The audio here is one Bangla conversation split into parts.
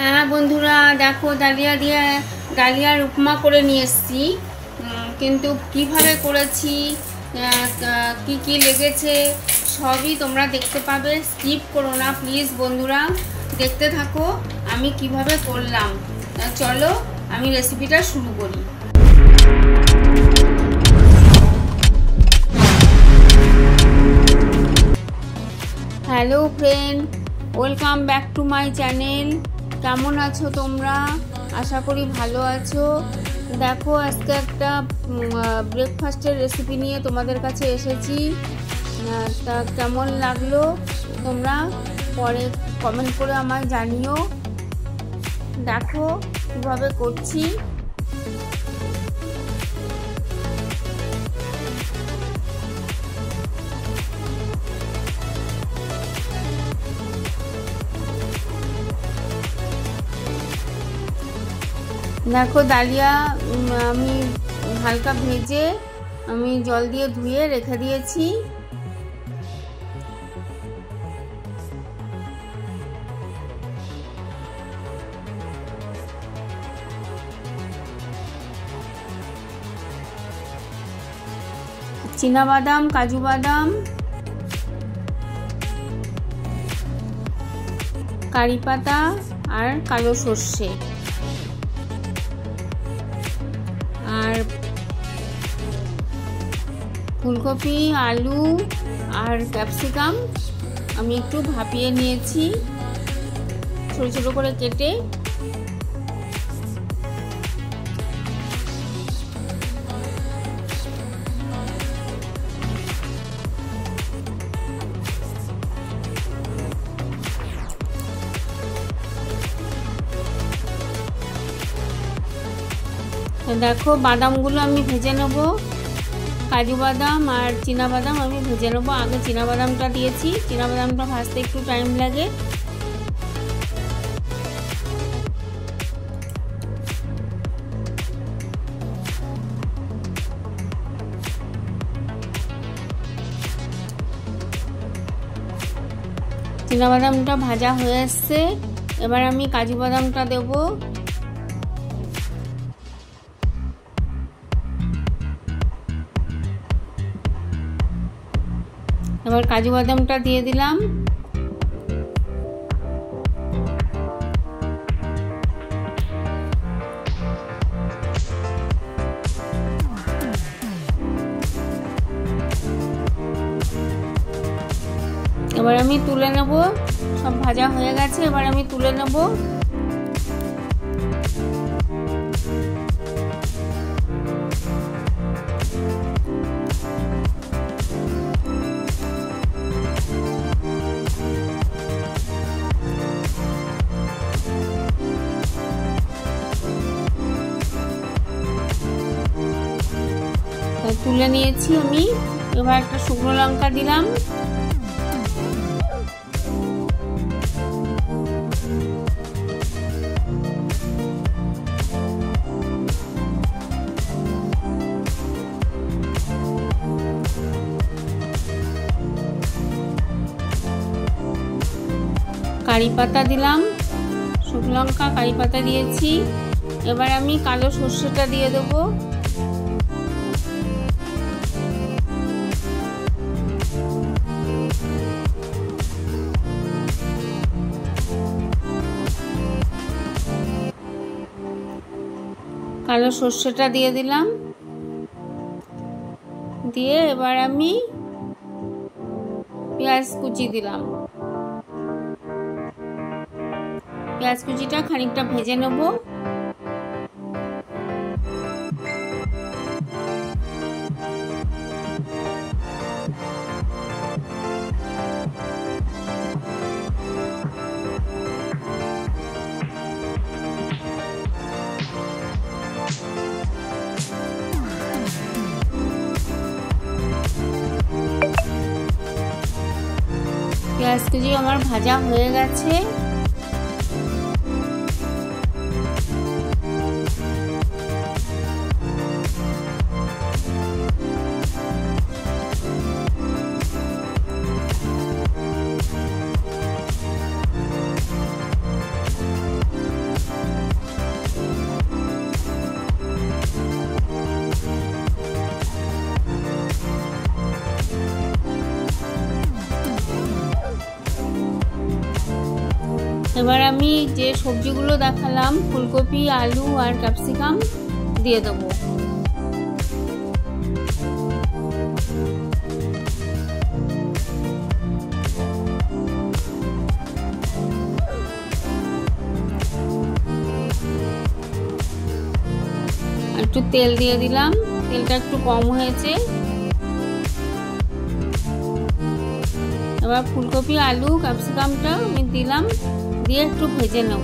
হ্যাঁ বন্ধুরা, দেখো ডালিয়ার উপমা করে নিয়ে এসেছি। কিন্তু কিভাবে করেছি, কি কি লেগেছে সবই তোমরা দেখতে পাবে। স্কিপ করো না প্লিজ বন্ধুরা, দেখতে থাকো আমি কিভাবে করলাম। চলো আমি রেসিপিটা শুরু করি। Hello friend, welcome back to my channel. কেমন আছো তোমরা? আশা করি ভালো আছো। দেখো আজকে একটা ব্রেকফাস্টের রেসিপি নিয়ে তোমাদের কাছে এসেছি। তা কেমন লাগলো তোমরা পরে কমেন্ট করে আমায় জানিও। দেখো কীভাবে করছি। দেখো ডালিয়া আমি হালকা ভেজে আমি জল দিয়ে ধুয়ে রেখে দিয়েছি। চীনাবাদাম, কাজু বাদাম, কারি পাতা আর কালো সর্ষে আর ফুলকপি, আলু আর ক্যাপসিকাম আমি একটু ভাপিয়ে নিয়েছি ছোট ছোট করে কেটে। দেখো বাদামগুলো আমি ভেজে নেব, কাজু বাদাম আর চীনা বাদাম আমি ভেজে নেব। আগে চীনা বাদামটা দিয়েছি, চীনা বাদামটা ভাজতে একটু টাইম লাগে। চীনা বাদামটা ভাজা হয়ে এসছে, এবার আমি কাজু বাদামটা দেবো। এবার কাজু বাদামটা দিয়ে দিলাম। এবার আমি তুলে নেব, সব ভাজা হয়ে গেছে, এবার আমি তুলে নেব। তুলে নিয়েছি আমি। এবার একটা শুকনো লঙ্কা দিলাম, কারি পাতা দিলাম, শুকনো লঙ্কা কারি পাতা দিয়েছি। এবার আমি কালো সর্ষেটা দিয়ে দেবো। কালো সর্ষেটা দিয়ে দিলাম, দিয়ে এবার আমি পেঁয়াজ কুচি দিলাম। পেঁয়াজ কুচিটা খানিকটা ভেজে নেব। পেঁয়াজ কুচি আমার ভাজা হয়ে গেছে। এবার আমি যে সবজিগুলো দেখালাম ফুলকপি, আলু আর ক্যাপসিকাম দিয়ে দেবো। একটু তেল দিয়ে দিলাম, তেলটা একটু কম হয়েছে। এবার ফুলকপি, আলু, ক্যাপসিকামটা আমি দিলাম, দিয়ে একটু ভেজে নেব।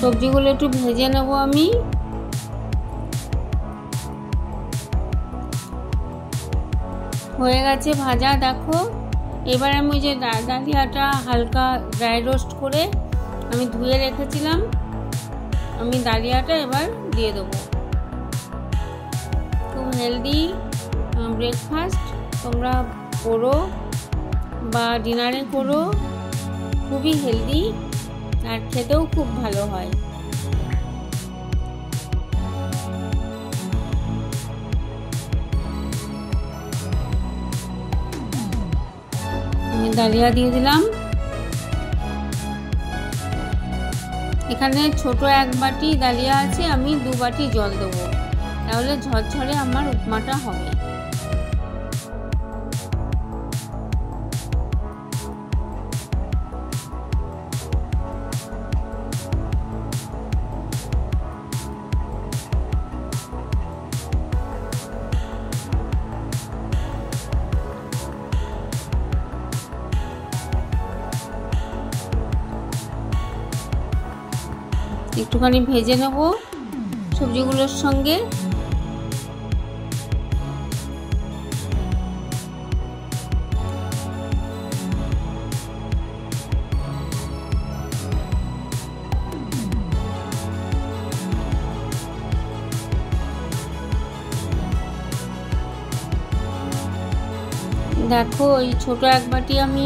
সবজিগুলো একটু ভেজে নেব আমি। হয়ে গেছে ভাজা, দেখো। এবার আমি যে ডালিয়াটা হালকা ড্রাই রোস্ট করে আমি ধুয়ে রেখেছিলাম, আমি ডালিয়াটা এবার দিয়ে দেবো। খুব হেলদি ব্রেকফাস্ট, তোমরা করো বা ডিনারে করো, খুবই হেলদি আর খেতেও খুব ভালো হয়। আমি ডালিয়া দিয়ে দিলাম। এখানে ছোট 1 বাটি ডালিয়া আছে, আমি 2 বাটি জল দেবো, তাহলে ঝরঝরে আমার উপমাটা হবে। একটুখানি ভেজে নেব সবজিগুলোর সঙ্গে। দেখো, ওই ছোট 1 বাটি আমি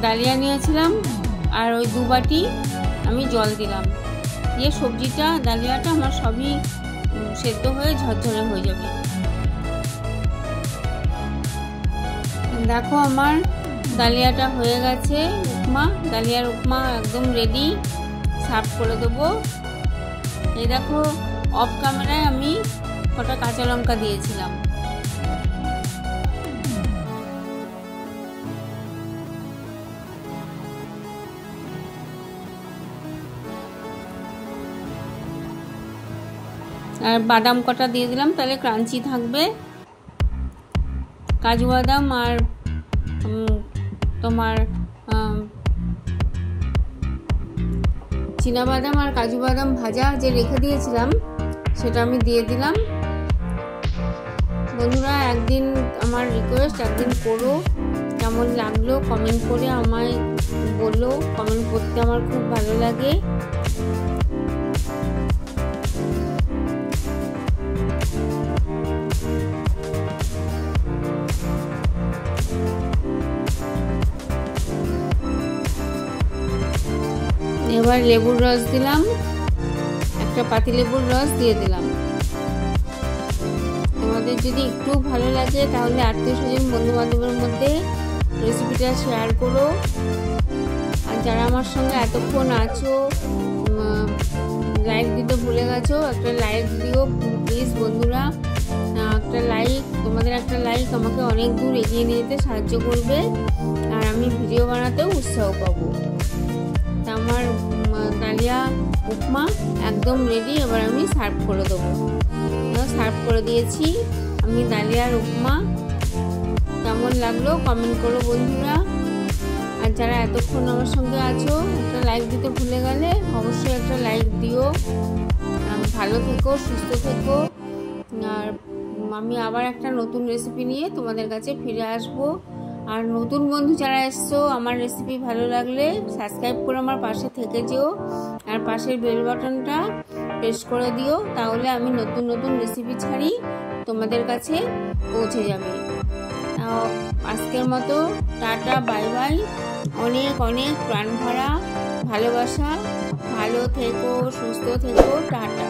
ডালিয়া নিয়েছিলাম আর ওই 2 বাটি আমি জল দিলাম, দিয়ে সবজিটা ডালিয়াটা আমার সবই সেদ্ধ হয়ে ঝরঝরে হয়ে যাবে। দেখো আমার ডালিয়াটা হয়ে গেছে, উপমা, ডালিয়ার উপমা একদম রেডি, সার্ভ করে দেবো। এই দেখো, অফ ক্যামেরায় আমি কটা কাঁচা লঙ্কা দিয়েছিলাম। আর বাদাম কটা দিয়ে দিলাম, তাহলে ক্রাঞ্চি থাকবে। কাজু বাদাম আর তোমার চীনা বাদাম আর কাজু বাদাম ভাজা যে রেখে দিয়েছিলাম সেটা আমি দিয়ে দিলাম। বন্ধুরা, একদিন আমার রিকোয়েস্ট, একদিন করো, কেমন লাগলো কমেন্ট করে আমায় বলো। কমেন্ট করতে আমার খুব ভালো লাগে। এবার লেবুর রস দিলাম, একটা পাতিলেবুর রস দিয়ে দিলাম। তোমাদের যদি একটু ভালো লাগে তাহলে আত্মীয়-স্বজন, বন্ধু-বান্ধবের মধ্যে রেসিপিটা শেয়ার করো। আর যারা আমার সঙ্গে এতক্ষণ আছো, লাইক দিতে ভুলে গেছো, একটা লাইক দিও প্লিজ বন্ধুরা। একটা লাইক, তোমাদের একটা লাইক আমাকে অনেক দূর এগিয়ে নিয়ে যেতে সাহায্য করবে, আর আমি ভিডিও বানাতেও উৎসাহ পাবো। তা আমার ডালিয়া উপমা একদম রেডি, এবার আমি সার্ভ করে দেবো। সার্ভ করে দিয়েছি আমি ডালিয়ার উপমা। কেমন লাগলো কমেন্ট করো বন্ধুরা। আর যারা এতক্ষণ আমার সঙ্গে আছো, একটা লাইক দিতে ভুলে গেলে অবশ্যই একটা লাইক দিও। ভালো থেকো, সুস্থ থেকো। আর আমি আবার একটা নতুন রেসিপি নিয়ে তোমাদের কাছে ফিরে আসবো। আর নতুন বন্ধু যারা এসছো, আমার রেসিপি ভালো লাগলে সাবস্ক্রাইব করে আমার পাশে থেকে যেও, আর পাশের বেল বাটনটা প্রেস করে দিও, তাহলে আমি নতুন নতুন রেসিপি ছাড়ি তোমাদের কাছে পৌঁছে যাবে। আজকের মতো টাটা, বাই বাই। অনেক অনেক প্রাণ ভরা ভালোবাসা। ভালো থেকো, সুস্থ থেকো, টাটা।